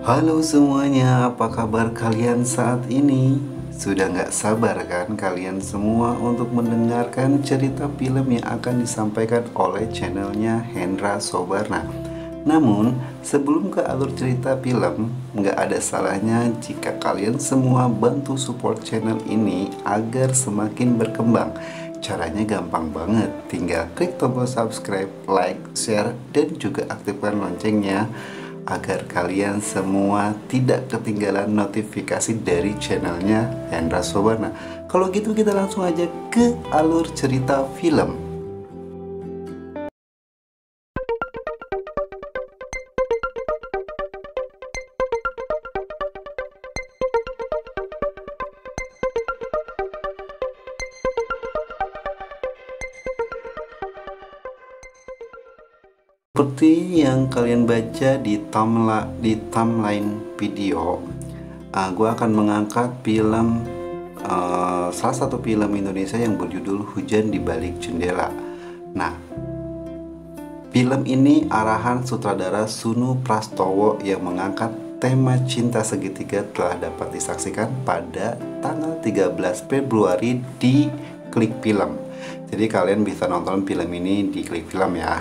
Halo semuanya, apa kabar kalian saat ini? Sudah nggak sabar kan kalian semua untuk mendengarkan cerita film yang akan disampaikan oleh channelnya Hendra Sobarna. Namun, sebelum ke alur cerita film, nggak ada salahnya jika kalian semua bantu support channel ini agar semakin berkembang. Caranya gampang banget, tinggal klik tombol subscribe, like, share, dan juga aktifkan loncengnya agar kalian semua tidak ketinggalan notifikasi dari channelnya Hendra Sobarna. Kalau gitu kita langsung aja ke alur cerita film. Seperti yang kalian baca di timeline video, gue akan mengangkat film salah satu film Indonesia yang berjudul Hujan di Balik Jendela. Nah, film ini arahan sutradara Sunu Prastowo yang mengangkat tema cinta segitiga telah dapat disaksikan pada tanggal 13 Februari di Klik Film. Jadi kalian bisa nonton film ini di Klik Film ya.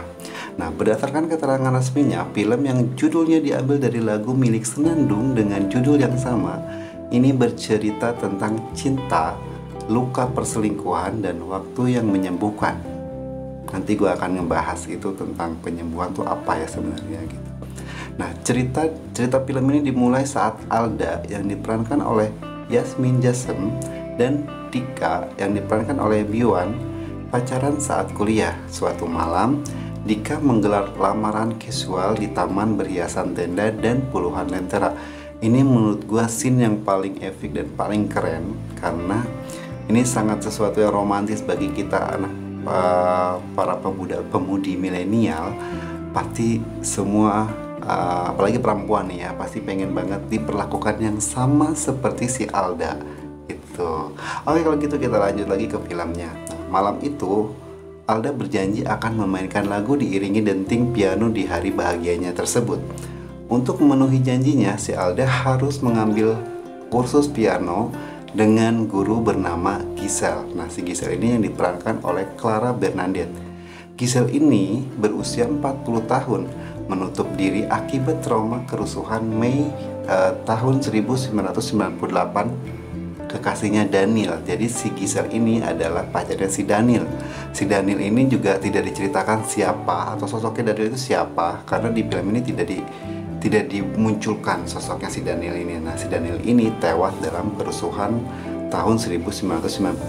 Nah, berdasarkan keterangan resminya, film yang judulnya diambil dari lagu milik Senandung dengan judul yang sama, ini bercerita tentang cinta, luka perselingkuhan, dan waktu yang menyembuhkan. Nanti gue akan ngebahas itu tentang penyembuhan tuh apa ya sebenarnya gitu. Nah, cerita film ini dimulai saat Alda yang diperankan oleh Yasmin Jasem dan Dika yang diperankan oleh Biwan pacaran saat kuliah. Suatu malam, Dika menggelar lamaran casual di taman berhiasan tenda dan puluhan lentera. Ini menurut gua scene yang paling epic dan paling keren karena ini sangat sesuatu yang romantis bagi kita anak para pemudi milenial. Pasti semua apalagi perempuan nih ya, pasti pengen banget diperlakukan yang sama seperti si Alda itu. Oke, kalau gitu kita lanjut lagi ke filmnya. Nah, malam itu Alda berjanji akan memainkan lagu diiringi denting piano di hari bahagianya tersebut. Untuk memenuhi janjinya, si Alda harus mengambil kursus piano dengan guru bernama Gisel. Nah, si Gisel ini yang diperankan oleh Clara Bernadette. Gisel ini berusia 40 tahun, menutup diri akibat trauma kerusuhan Mei tahun 1998 kekasihnya Daniel. Jadi si Gisel ini adalah pacarnya si Daniel. Si Daniel ini juga tidak diceritakan siapa atau sosoknya Daniel itu siapa, karena di film ini tidak dimunculkan sosoknya si Daniel ini. Nah, si Daniel ini tewas dalam kerusuhan tahun 1998.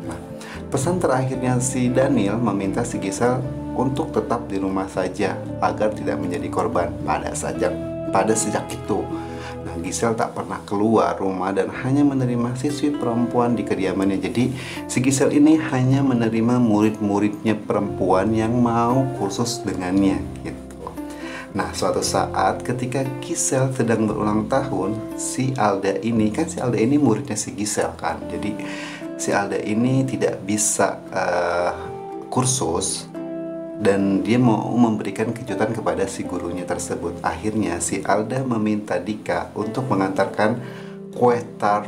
Nah, pesan terakhirnya si Daniel meminta si Gisel untuk tetap di rumah saja agar tidak menjadi korban pada sejak itu. Nah, Gisel tak pernah keluar rumah dan hanya menerima siswi perempuan di kediamannya. Jadi si Gisel ini hanya menerima murid-muridnya perempuan yang mau kursus dengannya gitu. Nah, suatu saat ketika Gisel sedang berulang tahun, si Alda ini muridnya si Gisel kan. Jadi si Alda ini tidak bisa kursus dan dia mau memberikan kejutan kepada si gurunya tersebut. Akhirnya si Alda meminta Dika untuk mengantarkan kue tart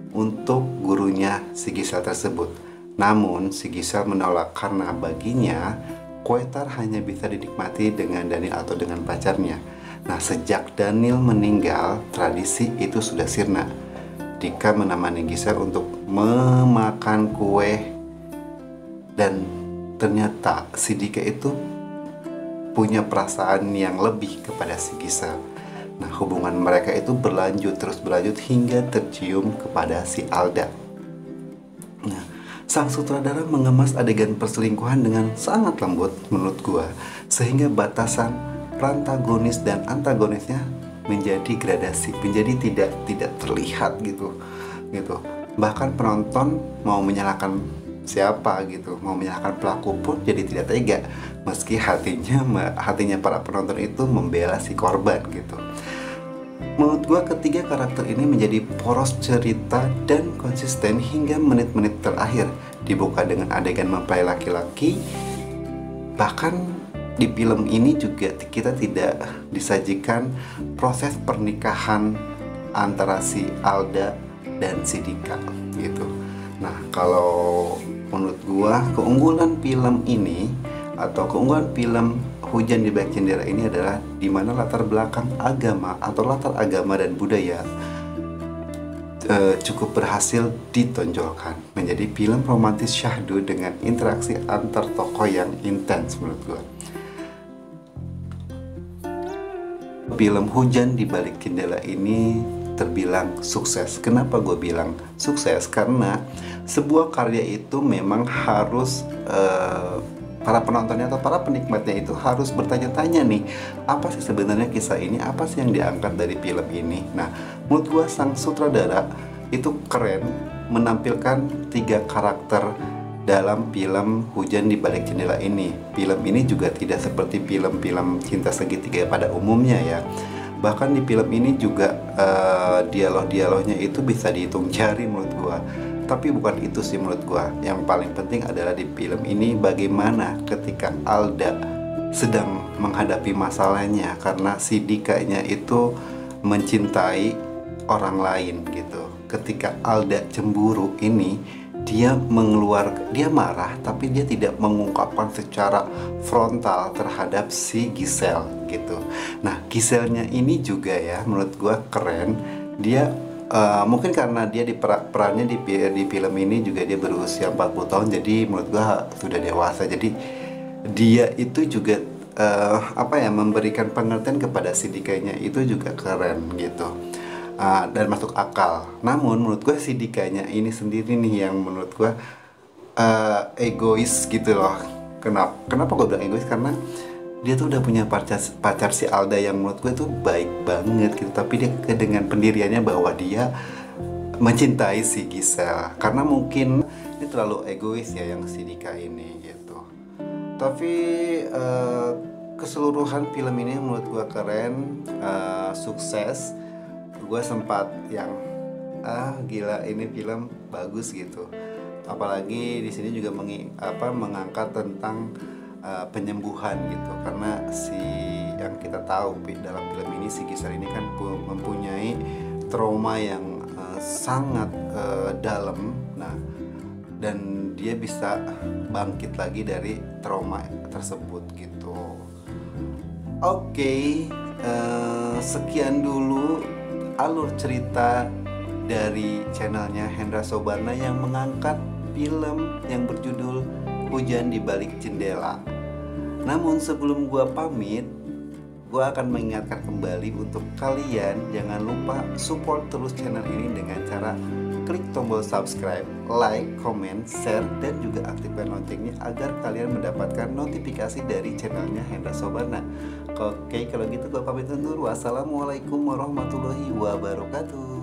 untuk gurunya si Gisel tersebut. Namun si Gisel menolak karena baginya kue tart hanya bisa dinikmati dengan Daniel atau dengan pacarnya. Nah, sejak Daniel meninggal, tradisi itu sudah sirna. Dika menemani Gisel untuk memakan kue dan ternyata si Dika itu punya perasaan yang lebih kepada si Gisel. Nah, hubungan mereka itu terus berlanjut hingga tercium kepada si Alda. Nah, sang sutradara mengemas adegan perselingkuhan dengan sangat lembut menurut gua, sehingga batasan protagonis dan antagonisnya menjadi gradasi, menjadi tidak terlihat gitu. Bahkan penonton mau menyalahkan siapa gitu, mau menyalahkan pelaku pun jadi tidak tega, meski hatinya para penonton itu membela si korban gitu. Menurut gua ketiga karakter ini menjadi poros cerita dan konsisten hingga menit-menit terakhir, dibuka dengan adegan mempelai laki-laki. Bahkan di film ini juga kita tidak disajikan proses pernikahan antara si Alda dan si Dika gitu. Nah, kalau menurut gua keunggulan film ini atau keunggulan film Hujan di Balik Jendela ini adalah di mana latar belakang agama atau latar agama dan budaya cukup berhasil ditonjolkan menjadi film romantis syahdu dengan interaksi antar tokoh yang intens menurut gua. Film Hujan di Balik Jendela ini terbilang sukses. Kenapa gue bilang sukses? Karena sebuah karya itu memang harus para penontonnya atau para penikmatnya itu harus bertanya-tanya nih, apa sih sebenarnya kisah ini, apa sih yang diangkat dari film ini. Nah, menurut gue sang sutradara itu keren menampilkan 3 karakter dalam film Hujan di Balik Jendela ini. Film ini juga tidak seperti film-film cinta segitiga pada umumnya ya. Bahkan di film ini juga dialog-dialognya itu bisa dihitung jari menurut gua. Tapi bukan itu sih menurut gua. Yang paling penting adalah di film ini bagaimana ketika Alda sedang menghadapi masalahnya karena si Dikanya itu mencintai orang lain gitu. Ketika Alda cemburu ini, dia marah tapi dia tidak mengungkapkan secara frontal terhadap si Giselle gitu. Nah, Giselle-nya ini juga ya menurut gua keren. Dia mungkin karena dia perannya di film ini juga dia berusia 40 tahun, jadi menurut gua sudah dewasa. Jadi dia itu juga memberikan pengertian kepada si Dikanya itu juga keren gitu. Dan masuk akal. Namun menurut gue si Dikanya ini sendiri nih yang menurut gue egois gitu loh. Kenapa gue bilang egois? Karena dia tuh udah punya pacar si Alda yang menurut gue tuh baik banget gitu. Tapi dia dengan pendiriannya bahwa dia mencintai si Giselle. Karena mungkin ini terlalu egois ya yang si Dika ini gitu. Tapi keseluruhan film ini menurut gue keren, sukses. Gue sempat yang gila ini film bagus gitu. Apalagi di sini juga mengangkat tentang penyembuhan gitu, karena si yang kita tahu dalam film ini si Giselle ini kan mempunyai trauma yang sangat dalam. Nah, dan dia bisa bangkit lagi dari trauma tersebut gitu. Oke, sekian dulu alur cerita dari channelnya Hendra Sobarna yang mengangkat film yang berjudul Hujan di Balik Jendela. Namun sebelum gua pamit, gua akan mengingatkan kembali untuk kalian jangan lupa support terus channel ini dengan cara klik tombol subscribe, like, comment, share, dan juga aktifkan loncengnya agar kalian mendapatkan notifikasi dari channelnya Hendra Sobarna. Oke, kalau gitu gue pamit undur. Wassalamualaikum warahmatullahi wabarakatuh.